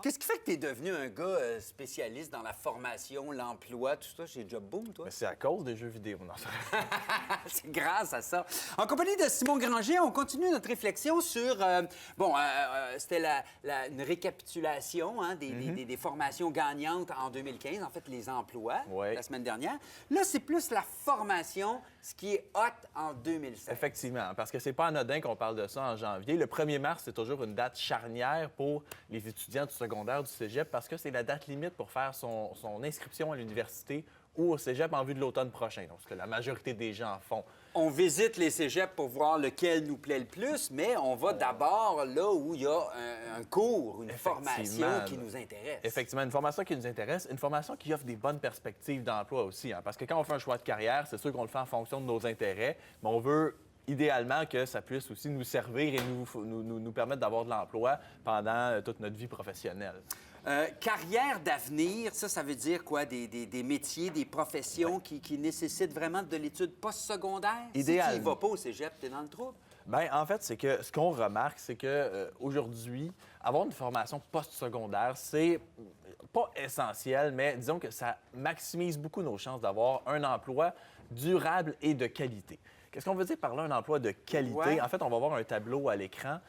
Qu'est-ce qui fait que tu es devenu un gars spécialiste dans la formation, l'emploi, tout ça chez Job Boom, toi? Mais c'est à cause des jeux vidéo, non? C'est grâce à ça. En compagnie de Simon Granger, on continue notre réflexion sur... c'était une récapitulation hein, des formations gagnantes en 2015, en fait, les emplois, Ouais. la semaine dernière. Là, c'est plus la formation, ce qui est hot en 2016. Effectivement, parce que c'est pas anodin qu'on parle de ça en janvier. Le 1er mars, c'est toujours une date charnière pour les étudiants du secondaire, du cégep, parce que c'est la date limite pour faire son inscription à l'université ou au cégep en vue de l'automne prochain, donc ce que la majorité des gens font. On visite les cégeps pour voir lequel nous plaît le plus, mais on va d'abord là où il y a un cours, une formation qui nous intéresse. Effectivement, une formation qui nous intéresse, une formation qui offre des bonnes perspectives d'emploi aussi. Hein, parce que quand on fait un choix de carrière, c'est sûr qu'on le fait en fonction de nos intérêts, mais on veut idéalement que ça puisse aussi nous servir et nous permettre d'avoir de l'emploi pendant toute notre vie professionnelle. Carrière d'avenir, ça veut dire quoi? Des métiers, des professions qui nécessitent vraiment de l'étude postsecondaire? Idéal. Si tu ne vas pas au cégep, tu es dans le trouble? Bien, en fait, c'est que ce qu'on remarque, c'est que aujourd'hui, avoir une formation postsecondaire, c'est pas essentiel, mais disons que ça maximise beaucoup nos chances d'avoir un emploi durable et de qualité. Qu'est-ce qu'on veut dire par là, un emploi de qualité? Ouais. En fait, on va voir un tableau à l'écran.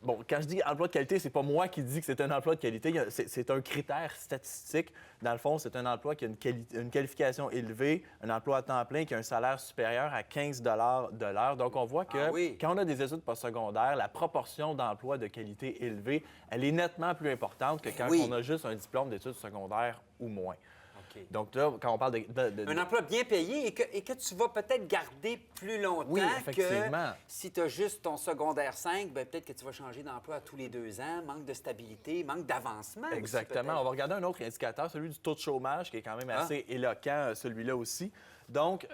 Bon, quand je dis emploi de qualité, c'est pas moi qui dis que c'est un emploi de qualité. C'est un critère statistique. Dans le fond, c'est un emploi qui a une qualification élevée, un emploi à temps plein qui a un salaire supérieur à 15 de l'heure. Donc, on voit que quand on a des études postsecondaires, la proportion d'emplois de qualité élevée, elle est nettement plus importante que quand on a juste un diplôme d'études secondaires ou moins. Okay. Donc là, quand on parle un emploi bien payé et que tu vas peut-être garder plus longtemps que si tu as juste ton secondaire 5, bien, peut-être que tu vas changer d'emploi à tous les 2 ans, manque de stabilité, manque d'avancement. Exactement. Aussi, on va regarder un autre indicateur, celui du taux de chômage, qui est quand même assez éloquent, celui-là aussi. Donc,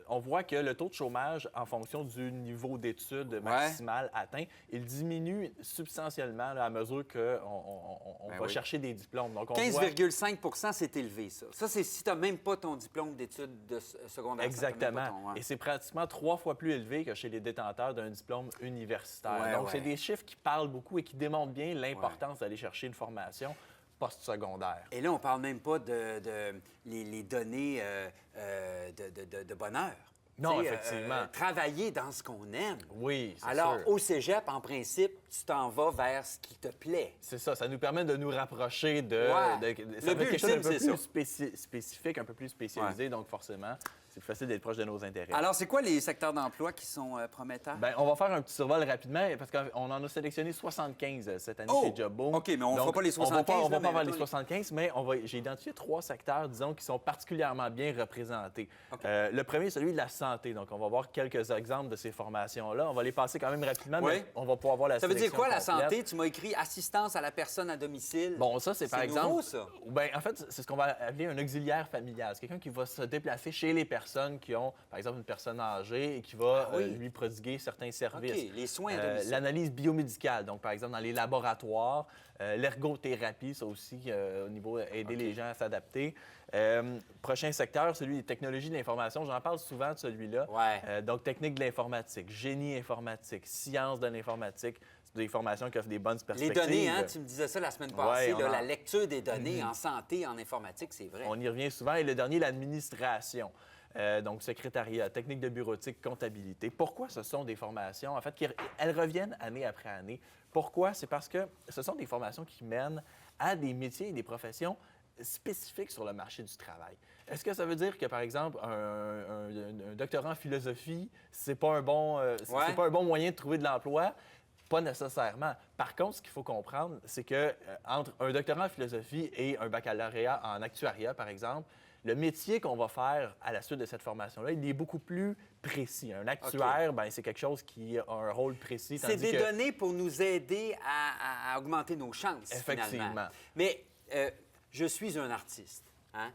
on voit que le taux de chômage, en fonction du niveau d'études maximal atteint, il diminue substantiellement là, à mesure qu'on va chercher des diplômes. 15,5 c'est élevé, ça. Ça, c'est si tu n'as même pas ton diplôme d'études de secondaire. Exactement. Et c'est pratiquement 3 fois plus élevé que chez les détenteurs d'un diplôme universitaire. Donc, c'est des chiffres qui parlent beaucoup et qui démontrent bien l'importance d'aller chercher une formation postsecondaire. Et là, on parle même pas les données de bonheur. Non, effectivement. Travailler dans ce qu'on aime. Oui, c'est Alors, sûr. au cégep, en principe, tu t'en vas vers ce qui te plaît. C'est ça. Ça nous permet de nous rapprocher de... Le but quelque chose d'un peu ultime, plus spécifique, un peu plus spécialisé. Donc, forcément, c'est plus facile d'être proche de nos intérêts. Alors, c'est quoi les secteurs d'emploi qui sont prometteurs? Bien, on va faire un petit survol rapidement parce qu'on en a sélectionné 75 cette année chez Job Boom. OK, mais on ne fera pas les 75. On va pas vers les 75, mais j'ai identifié 3 secteurs, disons, qui sont particulièrement bien représentés. Okay. Le premier, celui de la santé. Donc, on va voir quelques exemples de ces formations-là. On va les passer quand même rapidement, mais on va pouvoir voir la sélection. Ça veut dire quoi, la complète. santé? Tu m'as écrit assistance à la personne à domicile. Bon, ça, c'est par exemple... nouveau, ça? Bien, en fait, c'est ce qu'on va appeler un auxiliaire familial. C'est quelqu'un qui va se déplacer chez les personnes qui ont, par exemple, une personne âgée et qui va lui prodiguer certains services. OK, les soins à domicile. L'analyse biomédicale, donc, par exemple, dans les laboratoires. L'ergothérapie, ça aussi, au niveau aider les gens à s'adapter. Prochain secteur, celui des technologies de l'information. J'en parle souvent de celui-là. Donc, technique de l'informatique, génie informatique, sciences de l'informatique. C'est des formations qui offrent des bonnes perspectives. Les données, hein, tu me disais ça la semaine passée, la lecture des données en santé, en informatique, c'est vrai. On y revient souvent. Et le dernier, l'administration. Donc, secrétariat, technique de bureautique, comptabilité. Pourquoi ce sont des formations, en fait, elles reviennent année après année? Pourquoi? C'est parce que ce sont des formations qui mènent à des métiers et des professions spécifiques sur le marché du travail. Est-ce que ça veut dire que, par exemple, un doctorat en philosophie, c'est pas un bon moyen de trouver de l'emploi? Pas nécessairement. Par contre, ce qu'il faut comprendre, c'est que entre un doctorat en philosophie et un baccalauréat en actuariat, par exemple, le métier qu'on va faire à la suite de cette formation-là, il est beaucoup plus précis. Un actuaire, c'est quelque chose qui a un rôle précis. C'est des données pour nous aider à augmenter nos chances, effectivement. Finalement. Mais je suis un artiste, hein?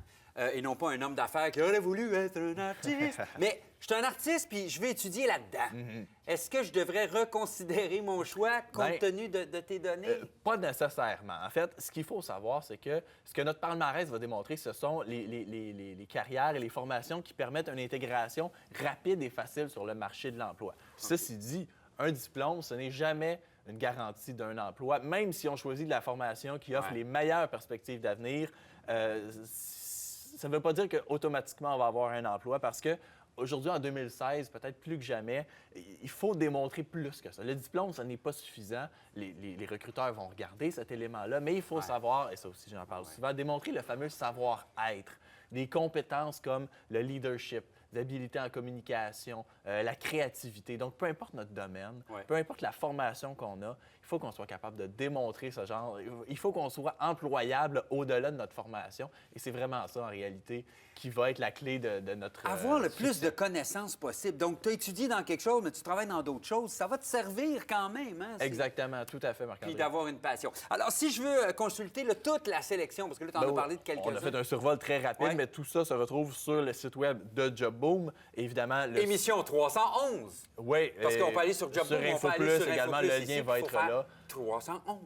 Et non pas un homme d'affaires qui aurait voulu être un artiste. Mais je suis un artiste, puis je veux étudier là-dedans. Est-ce que je devrais reconsidérer mon choix compte tenu de tes données? Pas nécessairement. En fait, ce qu'il faut savoir, c'est que ce que notre palmarès va démontrer, ce sont les carrières et les formations qui permettent une intégration rapide et facile sur le marché de l'emploi. Ceci dit, un diplôme, ce n'est jamais une garantie d'un emploi, même si on choisit de la formation qui offre les meilleures perspectives d'avenir. Ça ne veut pas dire qu'automatiquement, on va avoir un emploi parce que aujourd'hui, en 2016, peut-être plus que jamais, il faut démontrer plus que ça. Le diplôme, ça n'est pas suffisant. Les recruteurs vont regarder cet élément-là, mais il faut savoir, et ça aussi j'en parle souvent, démontrer le fameux savoir-être, des compétences comme le leadership, l'habilité en communication, la créativité. Donc, peu importe notre domaine, peu importe la formation qu'on a, il faut qu'on soit capable de démontrer ce genre. Il faut qu'on soit employable au-delà de notre formation. Et c'est vraiment ça, en réalité, qui va être la clé de notre Avoir le plus de connaissances possible. Donc, tu as étudié dans quelque chose, mais tu travailles dans d'autres choses. Ça va te servir quand même. Hein? Exactement, tout à fait, Marc-André. Puis d'avoir une passion. Alors, si je veux consulter toute la sélection, parce que là, tu en as parlé de quelques-uns. On a fait un survol très rapide, mais tout ça se retrouve sur le site web de JobBoom. Évidemment, Émission 311. Oui. Parce qu'on peut aller sur JobBoom, sur InfoPlus également, le lien va être là. 311.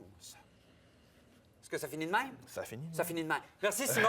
Est-ce que ça finit de même? Ça finit. Ça finit de même. Merci, Simon.